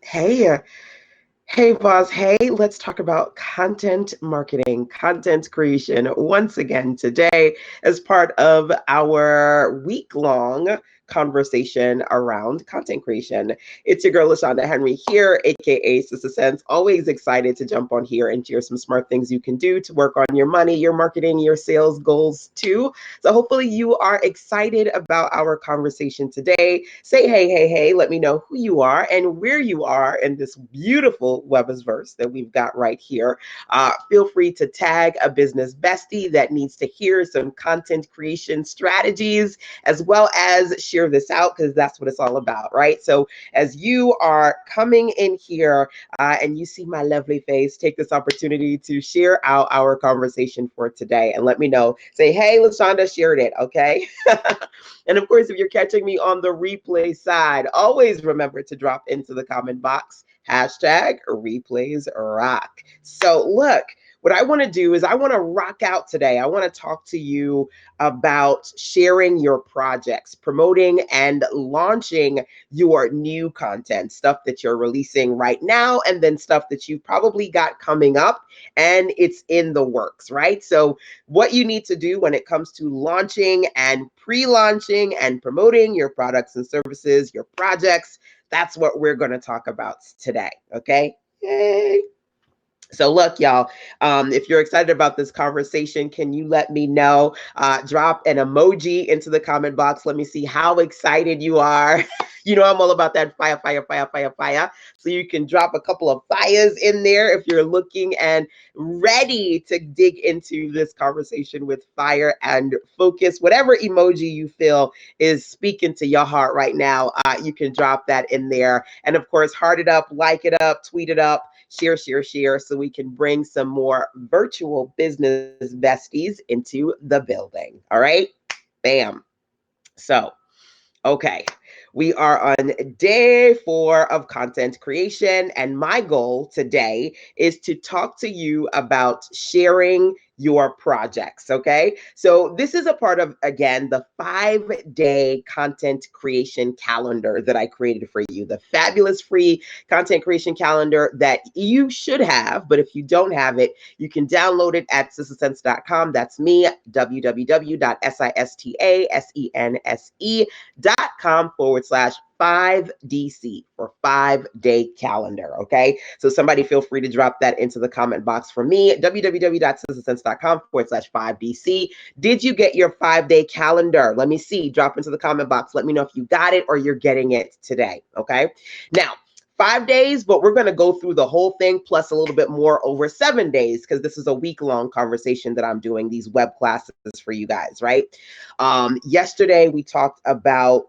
Hey, hey, boss. Hey, let's talk about content marketing, content creation once again today as part of our week long conversation around content creation. It's your girl, LaShonda Henry here, aka Sister Sense. Always excited to jump on here and share some smart things you can do to work on your money, your marketing, your sales goals too. So hopefully you are excited about our conversation today. Say hey, hey, hey. Let me know who you are and where you are in this beautiful Webersverse that we've got right here. Feel free to tag a business bestie that needs to hear some content creation strategies, as well as share this out because that's what it's all about, right? So as you are coming in here and you see my lovely face, take this opportunity to share out our conversation for today and let me know. Say, hey, LaShonda shared it, okay? And of course, if you're catching me on the replay side, always remember to drop into the comment box hashtag replays rock. So look, what I want to do is I want to rock out today. I want to talk to you about sharing your projects, promoting and launching your new content, stuff that you're releasing right now, and then stuff that you've probably got coming up and it's in the works, right? So what you need to do when it comes to launching and pre-launching and promoting your products and services, your projects. That's what we're going to talk about today. Okay. Yay. So look, y'all, if you're excited about this conversation, can you let me know? Drop an emoji into the comment box. Let me see how excited you are. You know, I'm all about that fire, fire, fire, fire, fire. So you can drop a couple of fires in there if you're looking and ready to dig into this conversation with fire and focus. Whatever emoji you feel is speaking to your heart right now, you can drop that in there. And of course, heart it up, like it up, tweet it up, share, share, share, so we can bring some more virtual business besties into the building. All right. Bam. So, okay. We are on day 4 of content creation, and my goal today is to talk to you about sharing your projects. Okay. So, this is a part of, again, the 5-day content creation calendar that I created for you, the fabulous free content creation calendar that you should have. But if you don't have it, you can download it at sistasense.com. That's me, www.sistasense.com/5DC for 5-day calendar. Okay. So somebody feel free to drop that into the comment box for me, www.sistasense.com/5DC. Did you get your 5-day calendar? Let me see. Drop into the comment box. Let me know if you got it or you're getting it today. Okay. Now, 5 days, but we're going to go through the whole thing plus a little bit more over 7 days because this is a week-long conversation that I'm doing, these web classes for you guys, right? Yesterday, we talked about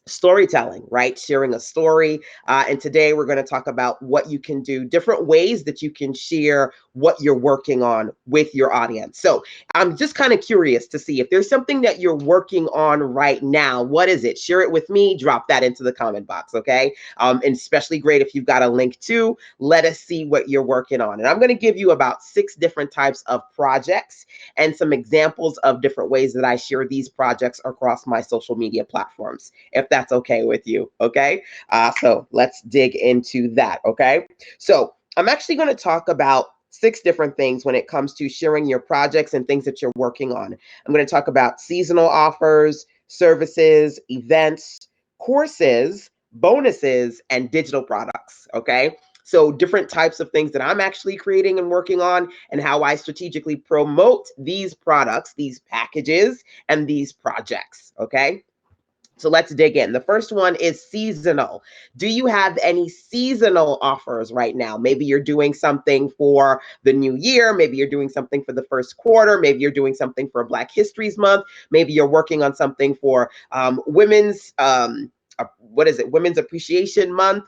storytelling, right? Sharing a story. And today we're going to talk about what you can do, different ways that you can share what you're working on with your audience. So I'm just kind of curious to see if there's something that you're working on right now. What is it? Share it with me. Drop that into the comment box. Okay. And especially great if you've got a link to, let us see what you're working on. And I'm going to give you about 6 different types of projects and some examples of different ways that I share these projects across my social media platforms, if that's okay with you. Okay. So let's dig into that. Okay. So I'm actually going to talk about 6 different things when it comes to sharing your projects and things that you're working on. I'm going to talk about seasonal offers, services, events, courses, bonuses, and digital products. Okay. So different types of things that I'm actually creating and working on and how I strategically promote these products, these packages, and these projects. Okay. So let's dig in. The first one is seasonal. Do you have any seasonal offers right now? Maybe you're doing something for the new year. Maybe you're doing something for the first quarter. Maybe you're doing something for Black History Month. Maybe you're working on something for what is it? Women's Appreciation Month.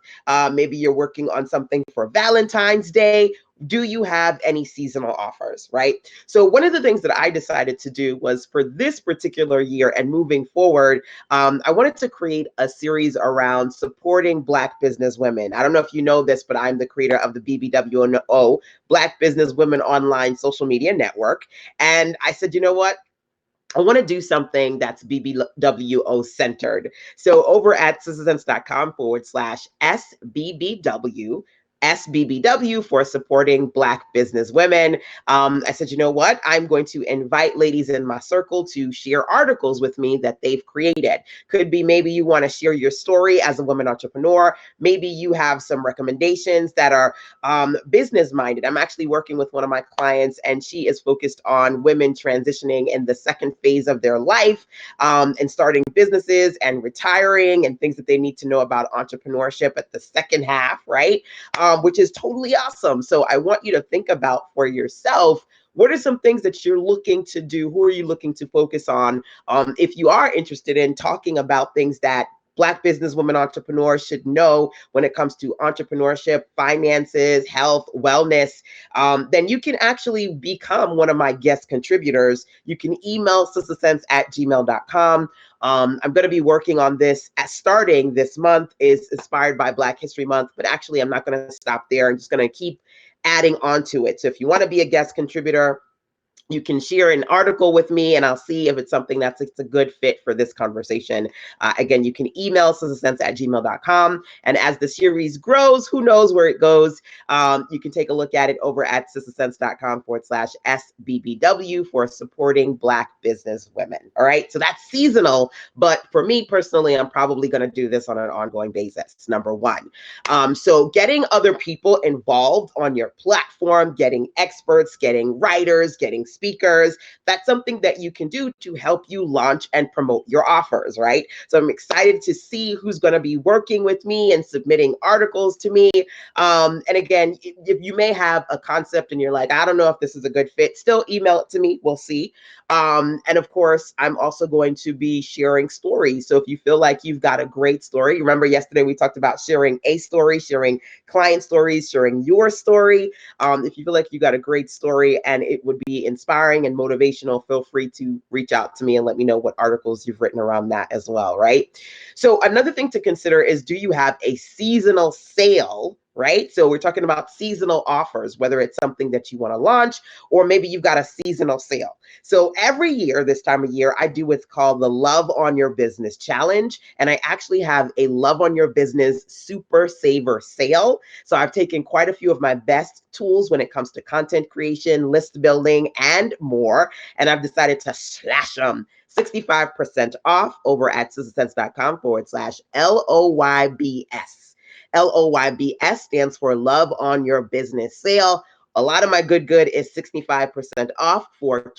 Maybe you're working on something for Valentine's Day. Do you have any seasonal offers, right? So one of the things that I decided to do was for this particular year and moving forward, I wanted to create a series around supporting Black business women. I don't know if you know this, but I'm the creator of the BBWO, Black Business Women Online Social Media Network. And I said, you know what? I want to do something that's BBWO centered. So over at citizens.com/SBBW, SBBW for supporting Black business women. I said, you know what? I'm going to invite ladies in my circle to share articles with me that they've created. Could be maybe you want to share your story as a woman entrepreneur. Maybe you have some recommendations that are business minded. I'm actually working with one of my clients, and she is focused on women transitioning in the second phase of their life, and starting businesses and retiring and things that they need to know about entrepreneurship at the second half, right? Which is totally awesome. So I want you to think about for yourself, what are some things that you're looking to do? Who are you looking to focus on? If you are interested in talking about things that Black businesswomen entrepreneurs should know when it comes to entrepreneurship, finances, health, wellness, then you can actually become one of my guest contributors. You can email sistersense@gmail.com. I'm going to be working on this starting this month, is inspired by Black History Month, but actually I'm not going to stop there. I'm just going to keep adding on to it. So if you want to be a guest contributor, you can share an article with me and I'll see if it's something that's it's a good fit for this conversation. Again, you can email sistersense@gmail.com. And as the series grows, who knows where it goes, you can take a look at it over at sistersense.com/SBBW for supporting Black business women. All right. So that's seasonal. But for me personally, I'm probably going to do this on an ongoing basis. Number one. So getting other people involved on your platform, getting experts, getting writers, getting speakers, that's something that you can do to help you launch and promote your offers, right? So I'm excited to see who's going to be working with me and submitting articles to me. And again, if you may have a concept and you're like, I don't know if this is a good fit, still email it to me. We'll see. And of course, I'm also going to be sharing stories. So if you feel like you've got a great story, remember yesterday we talked about sharing a story, sharing client stories, sharing your story. If you feel like you got a great story and it would be inspiring and motivational, feel free to reach out to me and let me know what articles you've written around that as well, right? So another thing to consider is, do you have a seasonal sale? Right? So we're talking about seasonal offers, whether it's something that you want to launch or maybe you've got a seasonal sale. So every year, this time of year, I do what's called the Love on Your Business Challenge. And I actually have a Love on Your Business Super Saver sale. So I've taken quite a few of my best tools when it comes to content creation, list building, and more. And I've decided to slash them 65% off over at sistersense.com/LOYBS. LOYBS stands for Love on Your Business Sale. A lot of my good is 65% off for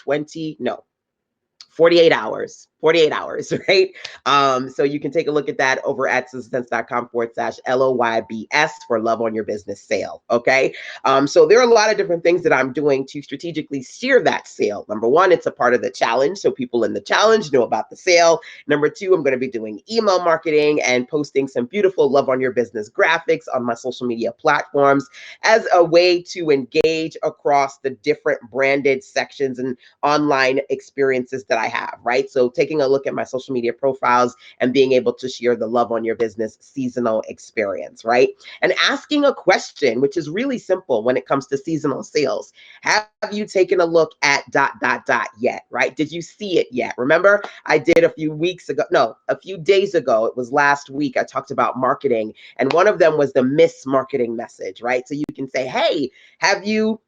48 hours. 48 hours, right? So you can take a look at that over at sistersense.com/LOYBS for Love on Your Business sale. Okay. So there are a lot of different things that I'm doing to strategically steer that sale. Number one, it's a part of the challenge. So people in the challenge know about the sale. Number two, I'm going to be doing email marketing and posting some beautiful Love on Your Business graphics on my social media platforms as a way to engage across the different branded sections and online experiences that I have, right? So taking a look at my social media profiles and being able to share the Love on Your Business seasonal experience, right? And asking a question, which is really simple when it comes to seasonal sales. Have you taken a look at ... yet, right? Did you see it yet? Remember, I did a few days ago, it was last week, I talked about marketing, and one of them was the miss marketing message, right? So you can say, hey, have you,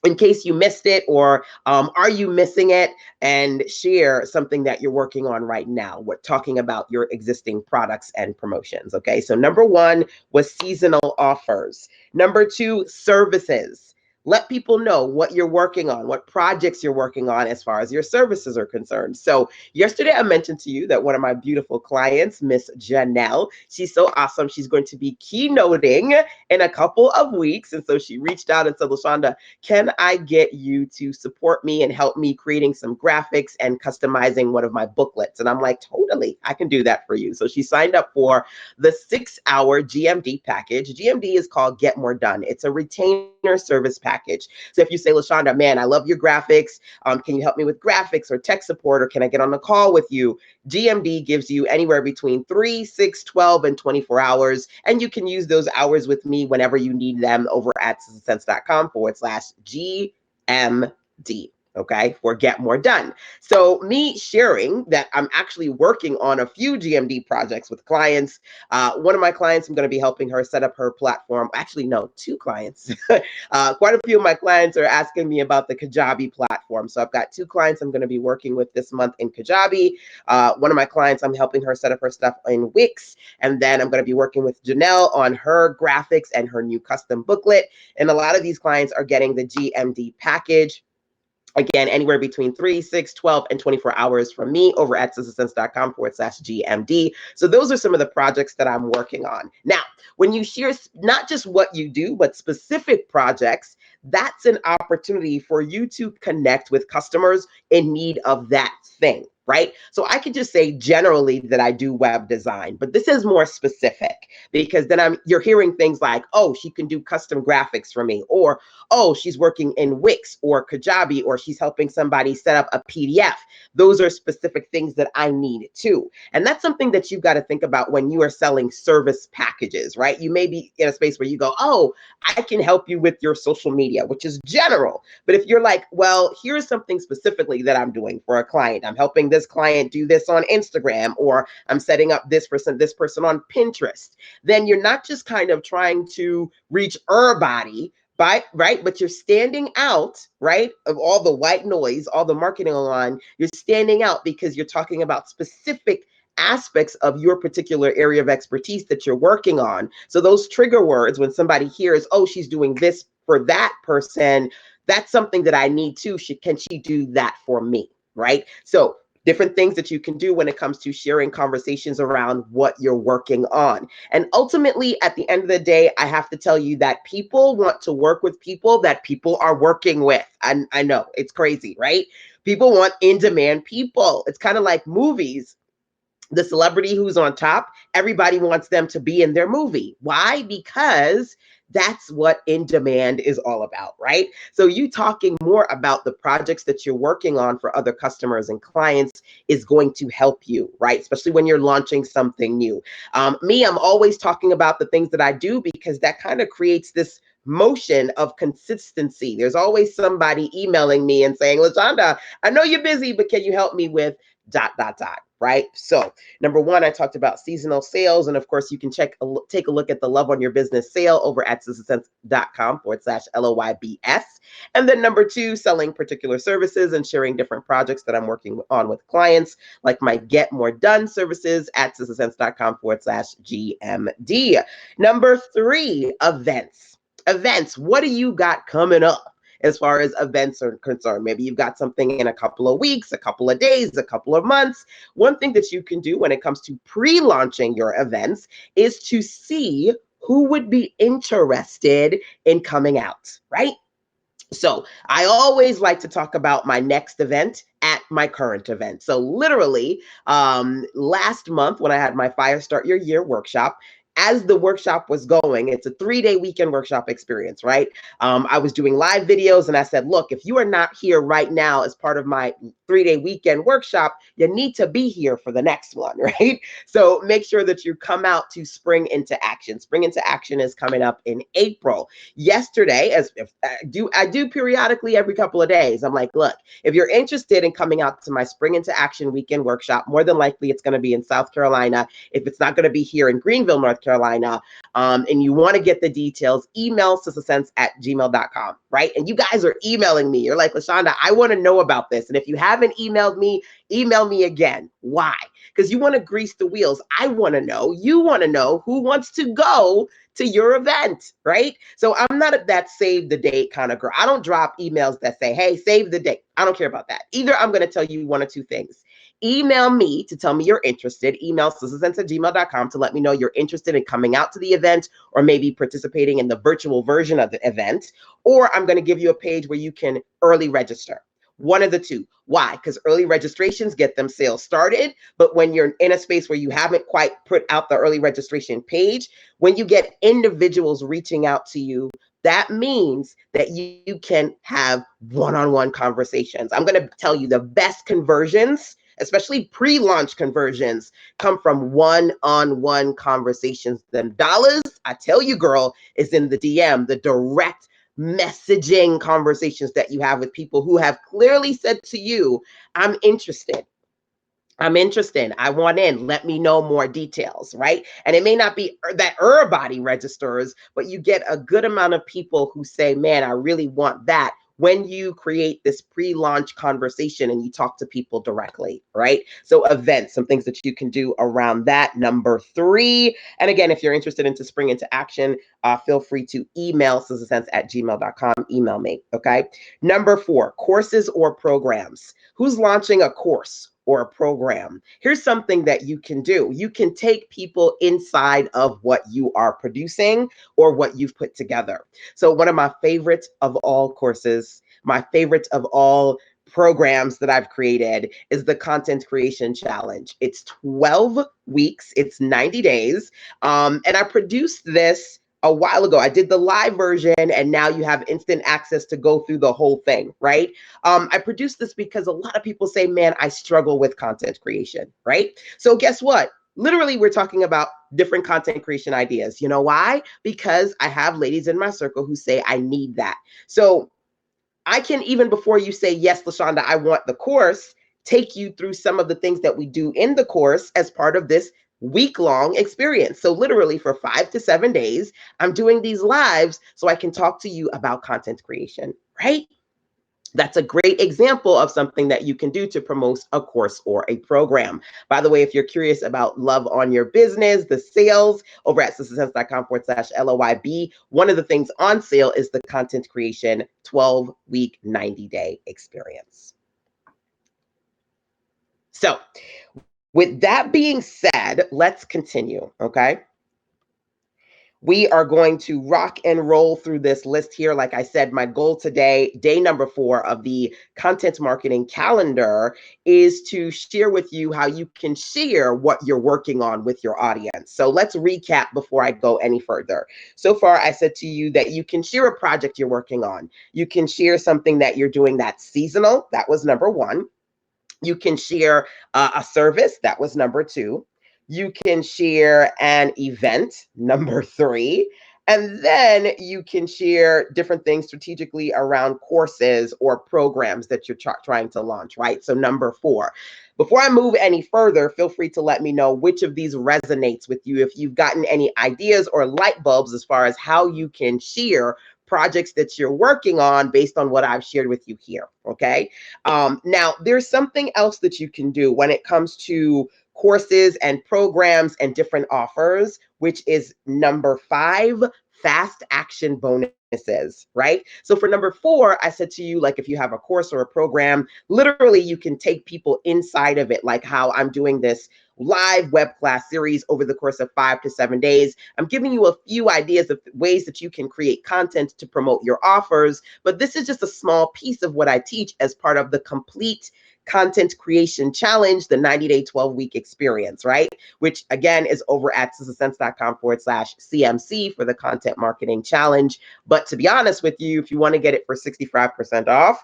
in case you missed it, or are you missing it, and share something that you're working on right now. We're talking about your existing products and promotions. Okay, so number one was seasonal offers. Number two, services. Let people know what you're working on, what projects you're working on as far as your services are concerned. So yesterday I mentioned to you that one of my beautiful clients, Miss Janelle, she's so awesome. She's going to be keynoting in a couple of weeks. And so she reached out and said, LaShonda, can I get you to support me and help me creating some graphics and customizing one of my booklets? And I'm like, totally, I can do that for you. So she signed up for the 6-hour GMD package. GMD is called Get More Done. It's a retainer service package. So if you say, LaShonda, man, I love your graphics. Can you help me with graphics or tech support, or can I get on a call with you? GMD gives you anywhere between 3, 6, 12, and 24 hours. And you can use those hours with me whenever you need them over at sistersense.com/GMD. okay, for Get More Done. So me sharing that I'm actually working on a few GMD projects with clients. One of my clients, I'm going to be helping her set up her platform. Actually, no, two clients. Quite a few of my clients are asking me about the Kajabi platform. So I've got two clients I'm going to be working with this month in Kajabi. One of my clients, I'm helping her set up her stuff in Wix. And then I'm going to be working with Janelle on her graphics and her new custom booklet. And a lot of these clients are getting the GMD package. Again, anywhere between 3, 6, 12, and 24 hours from me over at sistasense.com/GMD. So those are some of the projects that I'm working on. Now, when you share not just what you do, but specific projects, that's an opportunity for you to connect with customers in need of that thing, right? So I could just say generally that I do web design, but this is more specific because then you're hearing things like, oh, she can do custom graphics for me, or oh, she's working in Wix or Kajabi, or she's helping somebody set up a PDF. Those are specific things that I need too. And that's something that you've got to think about when you are selling service packages, right? You may be in a space where you go, oh, I can help you with your social media, which is general. But if you're like, well, here's something specifically that I'm doing for a client. I'm helping this client do this on Instagram, or I'm setting up this person on Pinterest. Then you're not just kind of trying to reach everybody, right? But you're standing out, right? Of all the white noise, all the marketing online, you're standing out because you're talking about specific aspects of your particular area of expertise that you're working on. So those trigger words, when somebody hears, oh, she's doing this for that person, that's something that I need too. Can she do that for me, right? So different things that you can do when it comes to sharing conversations around what you're working on. And ultimately, at the end of the day, I have to tell you that people want to work with people that people are working with. I know it's crazy, right? People want in-demand people. It's kind of like movies. The celebrity who's on top, everybody wants them to be in their movie. Why? Because that's what in demand is all about, right? So you talking more about the projects that you're working on for other customers and clients is going to help you, right? Especially when you're launching something new. I'm always talking about the things that I do because that kind of creates this motion of consistency. There's always somebody emailing me and saying, LaShonda, I know you're busy, but can you help me with ... right? So number one, I talked about seasonal sales. And of course, you can take a look at the Love on Your Business sale over at sistasense.com/LOYBS. And then number two, selling particular services and sharing different projects that I'm working on with clients, like my Get More Done services at sistasense.com/GMD. Number three, events. Events. What do you got coming up? As far as events are concerned, maybe you've got something in a couple of weeks, a couple of days, a couple of months. One thing that you can do when it comes to pre-launching your events is to see who would be interested in coming out, right? So I always like to talk about my next event at my current event. So literally, last month when I had my Fire Start Your Year workshop, as the workshop was going, it's a 3-day weekend workshop experience, right? I was doing live videos and I said, look, if you are not here right now as part of my 3-day weekend workshop, you need to be here for the next one, right? So make sure that you come out to Spring Into Action. Spring Into Action is coming up in April. Yesterday, as if I do periodically every couple of days, I'm like, look, if you're interested in coming out to my Spring Into Action weekend workshop, more than likely it's going to be in South Carolina. If it's not going to be here in Greenville, North Carolina, and you want to get the details, email sistasense@gmail.com, right? And you guys are emailing me. You're like, LaShonda, I want to know about this. And if you haven't emailed me, email me again. Why? Because you want to grease the wheels. I want to know. You want to know who wants to go to your event, right? So I'm not that save the date kind of girl. I don't drop emails that say, hey, save the date. I don't care about that. Either I'm going to tell you one or two things. Email me to tell me you're interested. Email sistasense@gmail.com to let me know you're interested in coming out to the event or maybe participating in the virtual version of the event. Or I'm going to give you a page where you can early register. One of the two. Why? Because early registrations get them sales started. But when you're in a space where you haven't quite put out the early registration page, when you get individuals reaching out to you, that means that you can have one-on-one conversations. I'm going to tell you the best conversions, especially pre-launch conversions, come from one-on-one conversations. Them dollars, I tell you, girl, is in the DM, the direct messaging conversations that you have with people who have clearly said to you, I'm interested. I'm interested. I want in. Let me know more details, right? And it may not be that everybody registers, but you get a good amount of people who say, man, I really want that, when you create this pre-launch conversation and you talk to people directly, right? So events, some things that you can do around that. Number 3, and again, if you're interested in to spring into action, feel free to email sistasense@gmail.com. Email me, okay? Number 4, courses or programs. Who's launching a course or a program? Here's something that you can do. You can take people inside of what you are producing or what you've put together. So one of my favorites of all courses, my favorite of all programs that I've created is the Content Creation Challenge. It's 12 weeks, it's 90 days. And I produced this a while ago. I did the live version, and now you have instant access to go through the whole thing, right? I produced this because a lot of people say, man, I struggle with content creation, right? So guess what? Literally, we're talking about different content creation ideas. You know why? Because I have ladies in my circle who say, I need that. So I can, even before you say, yes, LaShonda, I want the course, take you through some of the things that we do in the course as part of this week-long experience. So literally for 5 to 7 days, I'm doing these lives so I can talk to you about content creation, right? That's a great example of something that you can do to promote a course or a program. By the way, if you're curious about Love on Your Business, the sales over at sistasense.com/LOYB, one of the things on sale is the Content Creation 12-week, 90-day experience. So with that being said, let's continue, okay? We are going to rock and roll through this list here. Like I said, my goal today, day number 4 of the content marketing calendar, is to share with you how you can share what you're working on with your audience. So let's recap before I go any further. So far, I said to you that you can share a project you're working on. You can share something that you're doing that's seasonal. That was number 1. You can share a service. That was number 2. You can share an event, number 3. And then you can share different things strategically around courses or programs that you're trying to launch, right? So number 4. Before I move any further, feel free to let me know which of these resonates with you. If you've gotten any ideas or light bulbs as far as how you can share projects that you're working on based on what I've shared with you here, okay? Now, there's something else that you can do when it comes to courses and programs and different offers, which is number 5, fast action bonuses, right? So for number 4, I said to you, like, if you have a course or a program, literally you can take people inside of it, like how I'm doing this live web class series over the course of 5 to 7 days. I'm giving you a few ideas of ways that you can create content to promote your offers, but this is just a small piece of what I teach as part of the complete content creation challenge, the 90-day, 12-week experience, right? Which again is over at sistasense.com/CMC for the content marketing challenge. But to be honest with you, if you want to get it for 65% off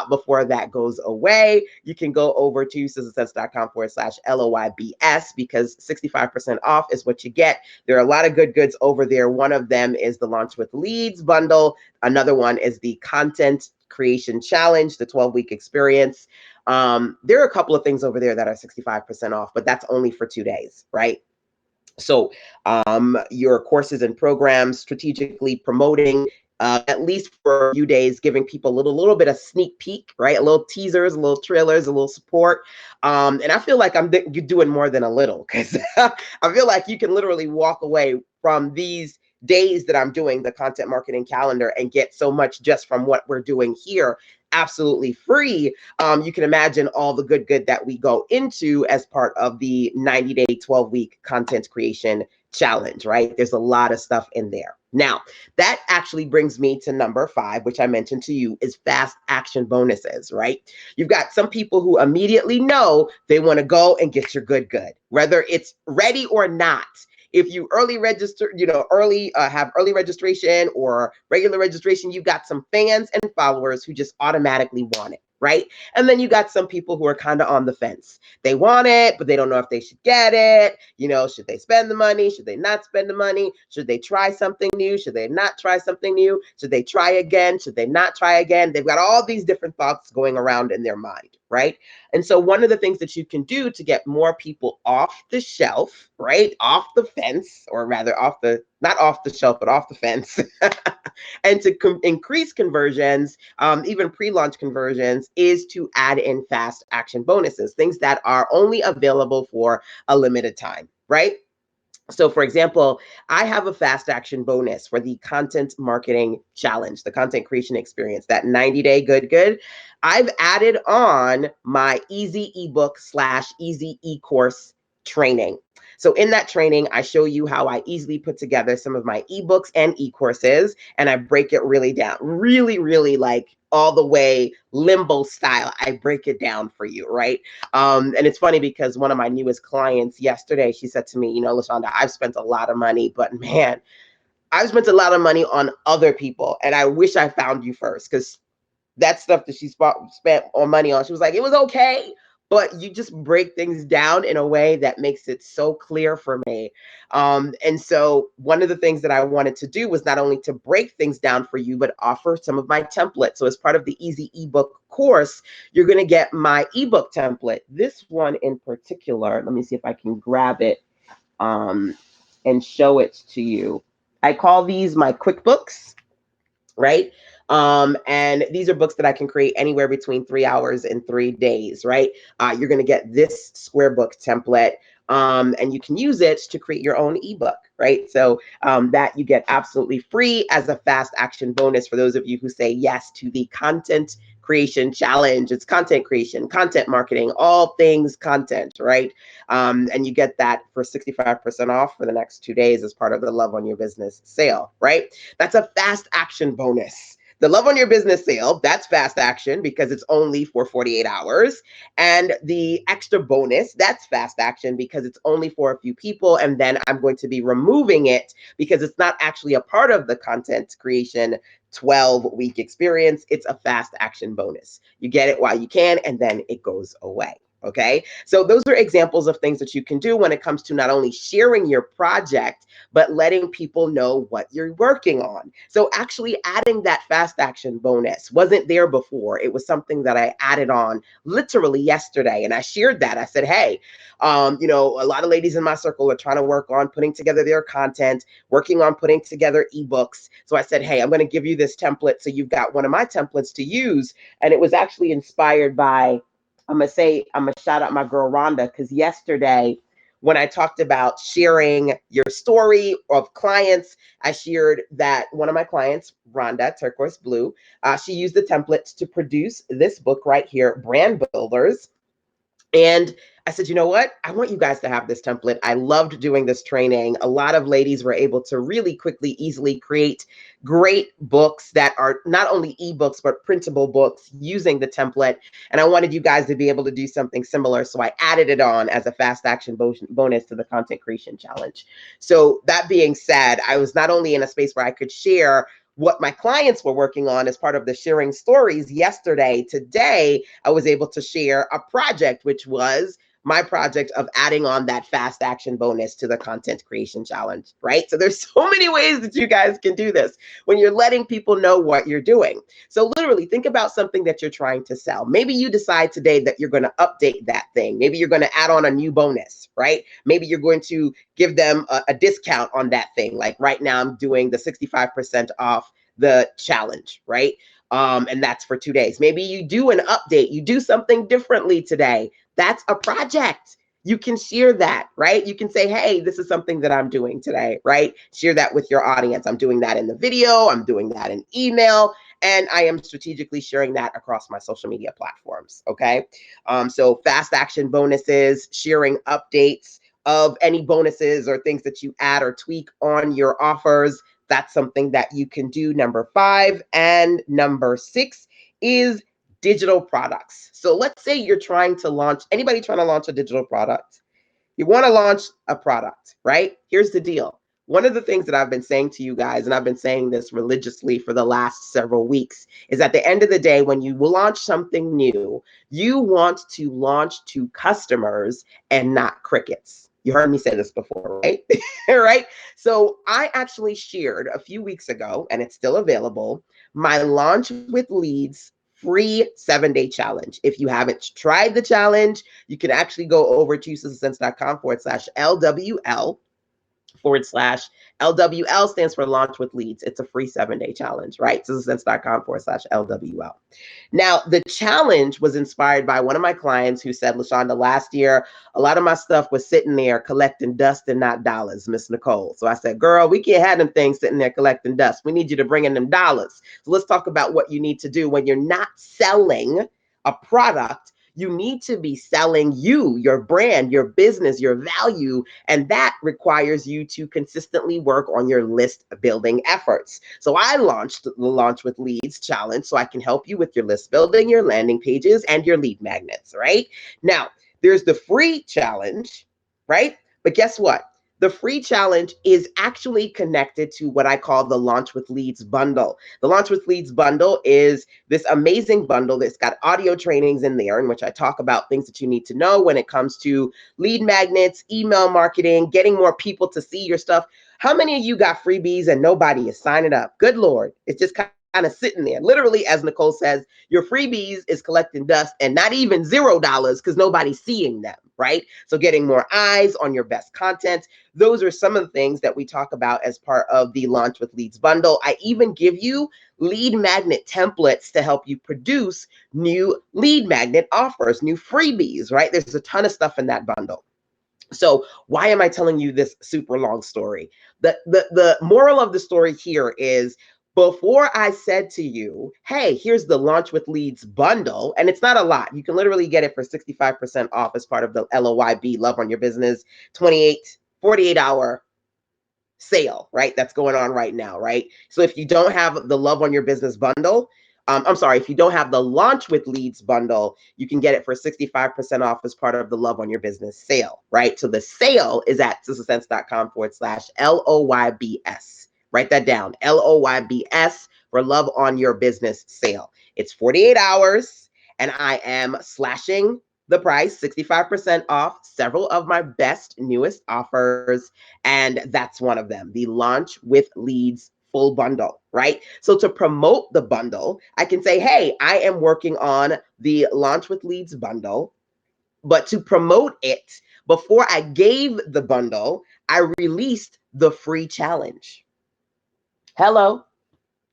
before that goes away, you can go over to sistasense.com/LOYBS, because 65% off is what you get. There are a lot of good goods over there. One of them is the Launch with Leads bundle. Another one is the Content Creation Challenge, the 12-week experience. There are a couple of things over there that are 65% off, but that's only for 2 days, right? So your courses and programs, strategically promoting at least for a few days, giving people a little bit of sneak peek, right? A little teasers, a little trailers, a little support. And I feel like you're doing more than a little, because I feel like you can literally walk away from these days that I'm doing the content marketing calendar and get so much just from what we're doing here, absolutely free. You can imagine all the good that we go into as part of the 90-day, 12-week content creation challenge, right? There's a lot of stuff in there. Now, that actually brings me to number 5, which I mentioned to you, is fast action bonuses, right? You've got some people who immediately know they want to go and get your good, whether it's ready or not. If you early register, have early registration or regular registration, you've got some fans and followers who just automatically want it, right? And then you got some people who are kind of on the fence. They want it, but they don't know if they should get it. Should they spend the money? Should they not spend the money? Should they try something new? Should they not try something new? Should they try again? Should they not try again? They've got all these different thoughts going around in their mind, right? And so one of the things that you can do to get more people off the shelf, right? Off the fence, or rather not off the shelf, but off the fence, and to increase conversions, even pre-launch conversions, is to add in fast action bonuses, things that are only available for a limited time, right? So for example, I have a fast action bonus for the content marketing challenge, the content creation experience, that 90-day good. I've added on my easy ebook / easy e-course training. So in that training, I show you how I easily put together some of my ebooks and e-courses, and I break it really down, really like all the way limbo style. I break it down for you, right? And it's funny because one of my newest clients yesterday, she said to me, LaShonda, I've spent a lot of money, but man, I've spent a lot of money on other people, and I wish I found you first, because that stuff that she spent on money on, she was like, it was okay, but you just break things down in a way that makes it so clear for me. And so one of the things that I wanted to do was not only to break things down for you, but offer some of my templates. So as part of the easy ebook course, you're going to get my ebook template. This one in particular, let me see if I can grab it and show it to you. I call these my QuickBooks, right? And these are books that I can create anywhere between 3 hours and 3 days, right? You're going to get this square book template, and you can use it to create your own ebook, right? So that you get absolutely free as a fast action bonus for those of you who say yes to the content creation challenge. It's content creation, content marketing, all things content, right? And you get that for 65% off for the next 2 days as part of the Love on Your Business sale, right? That's a fast action bonus. The Love on Your Business sale, that's fast action because it's only for 48 hours. And the extra bonus, that's fast action because it's only for a few people. And then I'm going to be removing it because it's not actually a part of the content creation 12-week experience. It's a fast action bonus. You get it while you can, and then it goes away. Okay, so those are examples of things that you can do when it comes to not only sharing your project, but letting people know what you're working on. So actually adding that fast action bonus wasn't there before. It was something that I added on literally yesterday, and I shared that. I said, hey, a lot of ladies in my circle are trying to work on putting together their content, working on putting together ebooks. So I said, hey, I'm going to give you this template so you've got one of my templates to use. And it was actually inspired by, I'm going to shout out my girl Rhonda, because yesterday when I talked about sharing your story of clients, I shared that one of my clients, Rhonda Turquoise Blue, she used the templates to produce this book right here, Brand Builders. And I said, you know what? I want you guys to have this template. I loved doing this training. A lot of ladies were able to really quickly, easily create great books that are not only ebooks, but printable books using the template. And I wanted you guys to be able to do something similar. So I added it on as a fast action bonus to the content creation challenge. So that being said, I was not only in a space where I could share what my clients were working on as part of the sharing stories yesterday. Today, I was able to share a project, which was my project of adding on that fast action bonus to the content creation challenge, right? So there's so many ways that you guys can do this when you're letting people know what you're doing. So literally think about something that you're trying to sell. Maybe you decide today that you're going to update that thing. Maybe you're going to add on a new bonus, right? Maybe you're going to give them a discount on that thing. Like right now I'm doing the 65% off the challenge, right? And that's for 2 days. Maybe you do an update, you do something differently today. That's a project. You can share that, right? You can say, hey, this is something that I'm doing today, right? Share that with your audience. I'm doing that in the video, I'm doing that in email, and I am strategically sharing that across my social media platforms, okay? So fast action bonuses, sharing updates of any bonuses or things that you add or tweak on your offers. That's something that you can do. Number 5. And number 6 is digital products. So let's say you're trying to launch, anybody trying to launch a digital product? You want to launch a product, right? Here's the deal. One of the things that I've been saying to you guys, and I've been saying this religiously for the last several weeks, is at the end of the day, when you launch something new, you want to launch to customers and not crickets. You heard me say this before, right? Right? So I actually shared a few weeks ago, and it's still available, my Launch with Leads free 7-day challenge. If you haven't tried the challenge, you can actually go over to sizzlesense.com/LWL /. LWL stands for Launch with Leads. It's a free 7-day challenge, right? sizzlesense.com/LWL. Now, the challenge was inspired by one of my clients who said, LaShonda, last year, a lot of my stuff was sitting there collecting dust and not dollars, Miss Nicole. So I said, girl, we can't have them things sitting there collecting dust. We need you to bring in them dollars. So let's talk about what you need to do when you're not selling a product. You need to be selling you, your brand, your business, your value, and that requires you to consistently work on your list building efforts. So I launched the Launch with Leads challenge so I can help you with your list building, your landing pages, and your lead magnets, right? Now, there's the free challenge, right? But guess what? The free challenge is actually connected to what I call the Launch with Leads bundle. The Launch with Leads bundle is this amazing bundle that's got audio trainings in there in which I talk about things that you need to know when it comes to lead magnets, email marketing, getting more people to see your stuff. How many of you got freebies and nobody is signing up? Good Lord. It's just kind of sitting there. Literally, as Nicole says, your freebies is collecting dust and not even $0 because nobody's seeing them, right? So getting more eyes on your best content. Those are some of the things that we talk about as part of the Launch with Leads bundle. I even give you lead magnet templates to help you produce new lead magnet offers, new freebies, right? There's a ton of stuff in that bundle. So why am I telling you this super long story? The moral of the story here is, before I said to you, hey, here's the Launch with Leads bundle, and it's not a lot. You can literally get it for 65% off as part of the LOYB, Love on Your Business, 48-hour sale, right? That's going on right now, right? So if you don't have the Love on Your Business bundle, if you don't have the Launch with Leads bundle, you can get it for 65% off as part of the Love on Your Business sale, right? So the sale is at sizzlesense.com/LOYBS. Write that down, LOYBS, for Love on Your Business sale. It's 48 hours, and I am slashing the price, 65% off several of my best, newest offers, and that's one of them, the Launch with Leads full bundle, right? So to promote the bundle, I can say, hey, I am working on the Launch with Leads bundle, but to promote it, before I gave the bundle, I released the free challenge. Hello.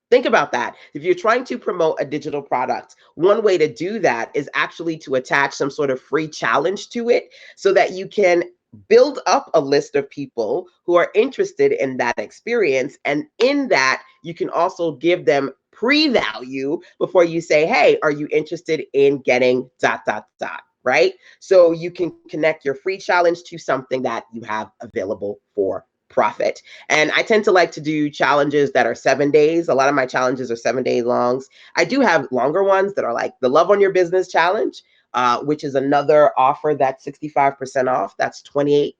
Think about that. If you're trying to promote a digital product, one way to do that is actually to attach some sort of free challenge to it so that you can build up a list of people who are interested in that experience. And in that, you can also give them pre-value before you say, hey, are you interested in getting ... right? So you can connect your free challenge to something that you have available for profit. And I tend to like to do challenges that are 7 days. A lot of my challenges are 7-day longs. I do have longer ones that are like the Love on Your Business challenge, which is another offer that's 65% off. That's 28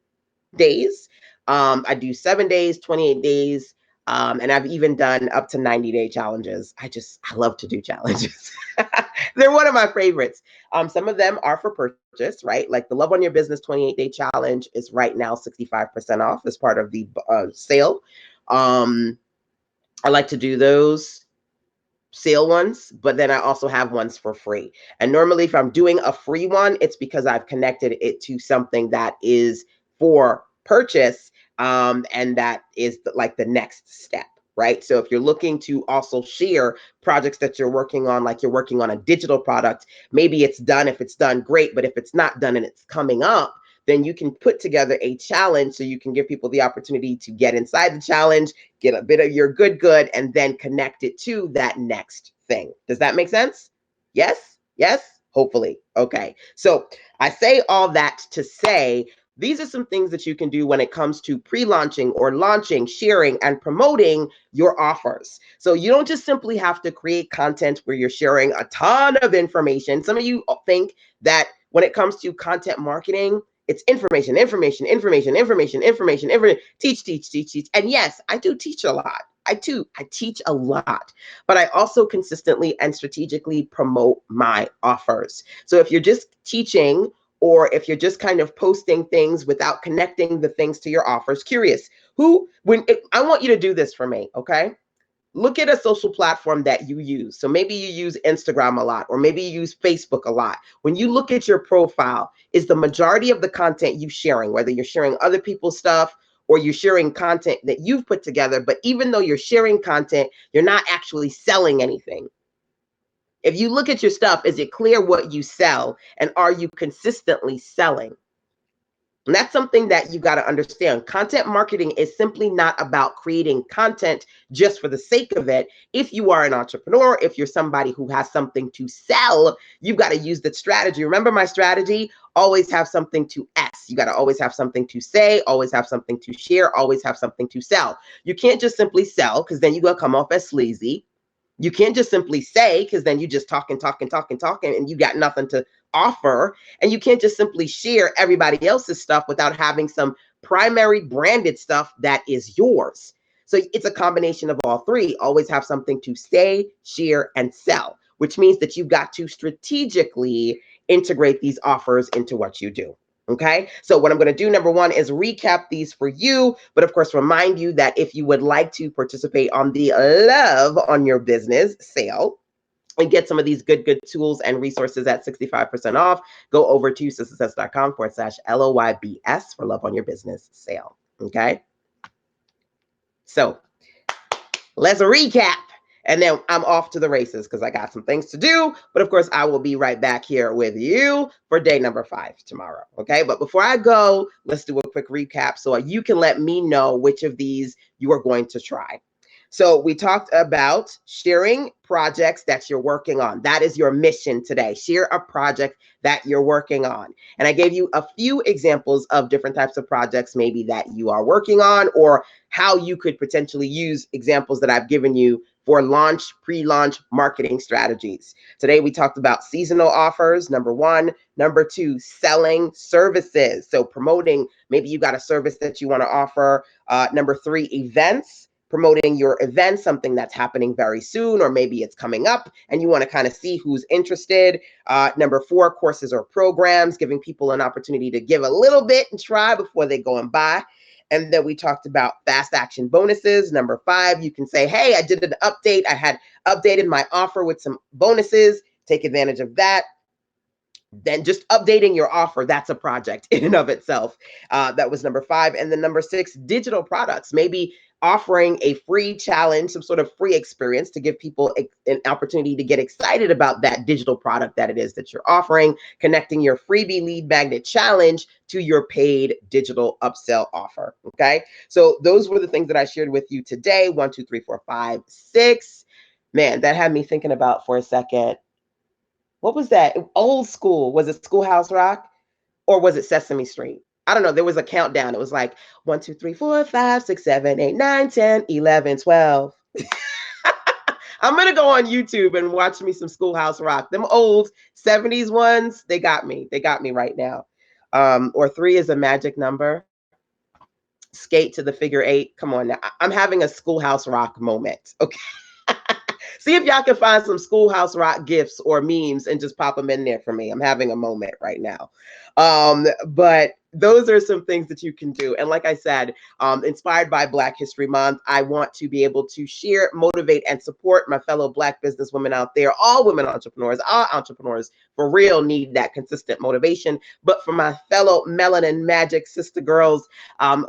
days. I do 7 days, 28 days. And I've even done up to 90-day challenges. I love to do challenges. They're one of my favorites. Some of them are for purchase, right? Like the Love on Your Business 28-day challenge is right now 65% off as part of the sale. I like to do those sale ones, but then I also have ones for free. And normally if I'm doing a free one, it's because I've connected it to something that is for purchase, and that is like the next step, right? So if you're looking to also share projects that you're working on, like you're working on a digital product, maybe it's done. If it's done, great. But if it's not done and it's coming up, then you can put together a challenge so you can give people the opportunity to get inside the challenge, get a bit of your good, and then connect it to that next thing. Does that make sense? Yes? Yes? Hopefully. Okay. So I say all that to say, these are some things that you can do when it comes to pre-launching or launching, sharing, and promoting your offers. So you don't just simply have to create content where you're sharing a ton of information. Some of you think that when it comes to content marketing, It's information, information, information, information, information, information, teach, teach, teach, teach. And yes, I do teach a lot. I teach a lot, but I also consistently and strategically promote my offers. So if you're just teaching, or if you're just kind of posting things without connecting the things to your offers, curious, I want you to do this for me, okay? Look at a social platform that you use. So maybe you use Instagram a lot, or maybe you use Facebook a lot. When you look at your profile, is the majority of the content you sharing, whether you're sharing other people's stuff or you're sharing content that you've put together, but even though you're sharing content, you're not actually selling anything. If you look at your stuff, is it clear what you sell, and are you consistently selling? And that's something that you got to understand. Content marketing is simply not about creating content just for the sake of it. If you are an entrepreneur, if you're somebody who has something to sell, you've got to use that strategy. Remember my strategy? Always have something to S. You got to always have something to say, always have something to share, always have something to sell. You can't just simply sell, because then you're going to come off as sleazy. You can't just simply say, because then you just talking, and you got nothing to offer. And you can't just simply share everybody else's stuff without having some primary branded stuff that is yours. So it's a combination of all three. Always have something to say, share, and sell, which means that you've got to strategically integrate these offers into what you do. Okay, so what I'm going to do, number one, is recap these for you, but of course, remind you that if you would like to participate on the Love on Your Business sale and get some of these good tools and resources at 65% off, go over to sissuccess.com/LOYBS for Love on Your Business sale. Okay, so let's recap. And then I'm off to the races because I got some things to do. But of course, I will be right back here with you for day number 5 tomorrow. Okay. But before I go, let's do a quick recap so you can let me know which of these you are going to try. So we talked about sharing projects that you're working on. That is your mission today. Share a project that you're working on. And I gave you a few examples of different types of projects maybe that you are working on, or how you could potentially use examples that I've given you for launch, pre-launch marketing strategies. Today, we talked about seasonal offers, number 1. Number 2, selling services. So promoting, maybe you got a service that you want to offer. Number 3, events. Promoting your event, something that's happening very soon, or maybe it's coming up and you want to kind of see who's interested. Number 4, courses or programs, giving people an opportunity to give a little bit and try before they go and buy. And then we talked about fast action bonuses. Number 5, you can say, hey, I did an update. I had updated my offer with some bonuses. Take advantage of that. Then just updating your offer, that's a project in and of itself. That was number 5. And then number 6, digital products. Maybe offering a free challenge, some sort of free experience to give people an opportunity to get excited about that digital product that it is that you're offering, connecting your freebie lead magnet challenge to your paid digital upsell offer. Okay. So those were the things that I shared with you today. 1, 2, 3, 4, 5, 6. Man, that had me thinking about for a second. What was that? Old school. Was it Schoolhouse Rock or was it Sesame Street? I don't know. There was a countdown. It was like 1, 2, 3, 4, 5, 6, 7, 8, 9, 10, 11, 12. I'm going to go on YouTube and watch me some Schoolhouse Rock. Them old 70s ones, they got me. They got me right now. Or 3 is a magic number. Skate to the figure 8. Come on now. I'm having a Schoolhouse Rock moment. Okay. See if y'all can find some Schoolhouse Rock gifs or memes and just pop them in there for me. I'm having a moment right now. But those are some things that you can do. And like I said, inspired by Black History Month, I want to be able to share, motivate, and support my fellow Black businesswomen out there. All women entrepreneurs for real need that consistent motivation. But for my fellow Melanin Magic sister girls,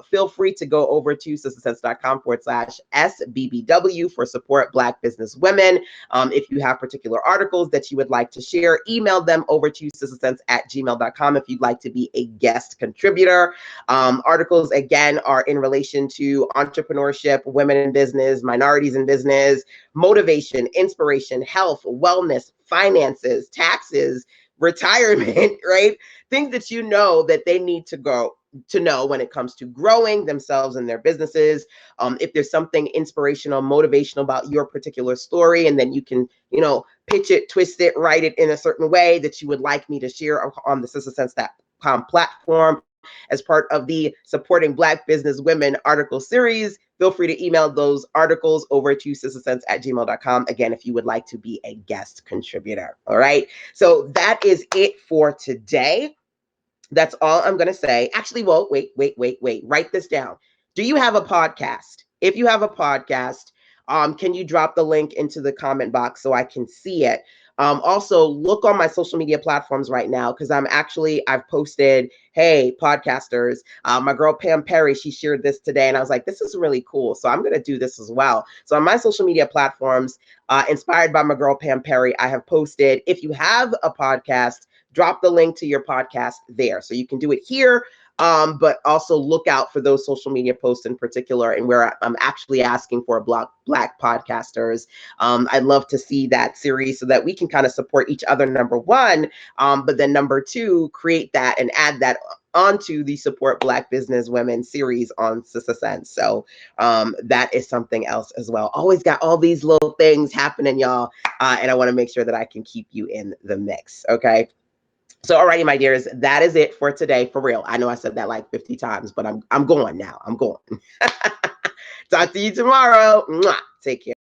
feel free to go over to sissuccess.com/SBBW for support Black business women. If you have particular articles that you would like to share, email them over to sissuccess@gmail.com if you'd like to be a guest contributor. Articles, again, are in relation to entrepreneurship, women in business, minorities in business, motivation, inspiration, health, wellness, finances, taxes, retirement, right? Things that you know that they need to know when it comes to growing themselves and their businesses. If there's something inspirational, motivational about your particular story, and then you can, pitch it, twist it, write it in a certain way that you would like me to share on the gmail.com platform as part of the Supporting Black Business Women article series. Feel free to email those articles over to sistasense@gmail.com. Again, if you would like to be a guest contributor. All right. So that is it for today. That's all I'm going to say. Actually, well, wait. Write this down. Do you have a podcast? If you have a podcast, can you drop the link into the comment box so I can see it? Also, look on my social media platforms right now because I've posted, hey, podcasters. My girl Pam Perry, she shared this today, and I was like, this is really cool. So I'm going to do this as well. So on my social media platforms, inspired by my girl Pam Perry, I have posted, if you have a podcast, drop the link to your podcast there. So you can do it here, but also look out for those social media posts in particular, and where I'm actually asking for Black podcasters. I'd love to see that series so that we can kind of support each other, number one, but then number two, create that and add that onto the Support Black Business Women series on Sista Sense. So that is something else as well. Always got all these little things happening, y'all, and I want to make sure that I can keep you in the mix, okay? So, alrighty, my dears, that is it for today, for real. I know I said that like 50 times, but I'm going now. I'm going. Talk to you tomorrow. Mwah. Take care.